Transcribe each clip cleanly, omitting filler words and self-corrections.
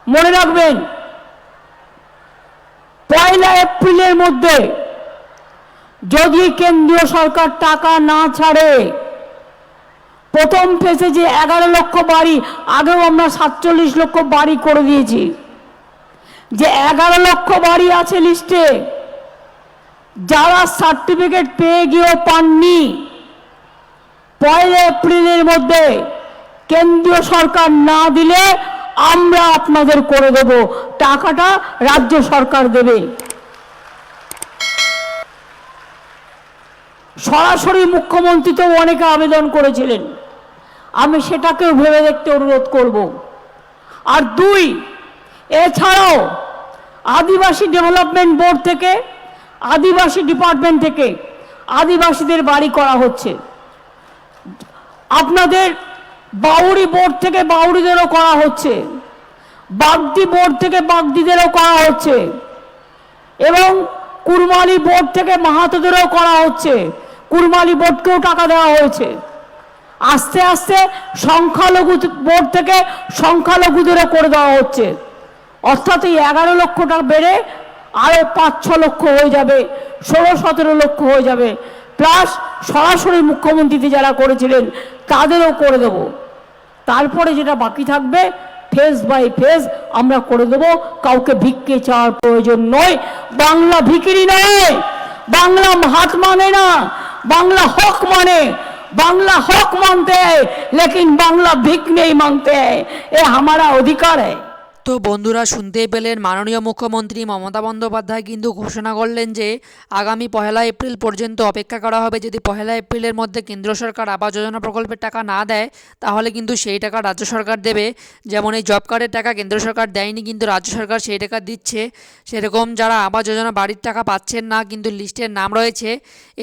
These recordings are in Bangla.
মনে রাখবেন 1 এপ্রিলের মধ্যে যদি কেন্দ্রীয় সরকার টাকা না ছাড়ে, প্রথম ফেজে যে 11 লক্ষ বাড়ি, আগেও আমরা 47 লক্ষ বাড়ি করে দিয়েছি, যে 11 লক্ষ বাড়ি আছে লিস্টে, যারা সার্টিফিকেট পেয়ে গিয়েও পাননি, 1 এপ্রিলের মধ্যে কেন্দ্রীয় সরকার না দিলে আমরা আপনাদের করে দেব, টাকাটা রাজ্য সরকার দেবে। সরাসরি মুখ্যমন্ত্রী তো অনেকে আবেদন করেছিলেন, আমি সেটাকেও ভেবে দেখতে অনুরোধ করব। আর 2, এছাড়াও আদিবাসী ডেভেলপমেন্ট বোর্ড থেকে, আদিবাসী ডিপার্টমেন্ট থেকে আদিবাসীদের বাড়ি করা হচ্ছে, আপনাদের বাউরি বোর্ড থেকে বাউরিদেরও করা হচ্ছে, বাগদি বোর্ড থেকে বাগদিদেরও করা হচ্ছে, এবং কুরমালি বোর্ড থেকে মাহাতোদেরও করা হচ্ছে, কুরমালি বোর্ডকেও টাকা দেওয়া হয়েছে। আস্তে আস্তে সংখ্যালঘু বোর্ড থেকে সংখ্যালঘুদেরও করে দেওয়া হচ্ছে। অর্থাৎ এই 11 লক্ষ টাকা বেড়ে আরও 5-6 লক্ষ হয়ে যাবে, 16-17 লক্ষ হয়ে যাবে। প্লাস সরাসরি মুখ্যমন্ত্রীতে যারা করেছিলেন তাদেরও করে দেব। তারপরে যেটা বাকি থাকবে ফেজ বাই ফেজ আমরা করে দেব। কাউকে ভিক্ষে চাওয়ার প্রয়োজন নয়। বাংলা ভিখিরি নয়, বাংলা হাত মানে না, बांग्ला हक माने, बांग्ला हक मानते हैं, लेकिन बांग्ला भिख नहीं मांगते हैं, ये हमारा अधिकार है। তো বন্ধুরা শুনতেই পেলেন মাননীয় মুখ্যমন্ত্রী মমতা বন্দ্যোপাধ্যায় কিন্তু ঘোষণা করলেন যে আগামী 1 এপ্রিল পর্যন্ত অপেক্ষা করা হবে। যদি 1 এপ্রিলের মধ্যে কেন্দ্র সরকার আবাস যোজনা প্রকল্পের টাকা না দেয় তাহলে কিন্তু সেই টাকা রাজ্য সরকার দেবে। যেমন এই জব কার্ডের টাকা কেন্দ্র সরকার দেয়নি, কিন্তু রাজ্য সরকার সেই টাকা দিচ্ছে। সেরকম যারা আবাস যোজনা বাড়ির টাকা পাচ্ছেন না কিন্তু লিস্টের নাম রয়েছে,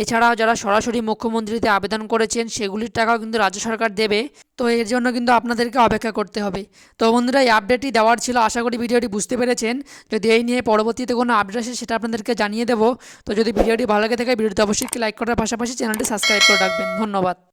এছাড়াও যারা সরাসরি মুখ্যমন্ত্রীতে আবেদন করেছেন সেগুলির টাকাও কিন্তু রাজ্য সরকার দেবে। তো এর জন্য কিন্তু আপনাদেরকে অপেক্ষা করতে হবে। তো বন্ধুরা এই আপডেটটি দেওয়ার ছিল, আশা করি ভিডিওটি বুঝতে পেরেছেন। যদি এই নিয়ে পরবর্তীতে কোনো আপডেট আসে সেটা আপনাদেরকে জানিয়ে দেবো। তো যদি ভিডিওটি ভালো লাগে থাকে ভিডিওটি অবশ্যই লাইক করার পাশাপাশি চ্যানেলটি সাবস্ক্রাইব করে রাখবেন। ধন্যবাদ।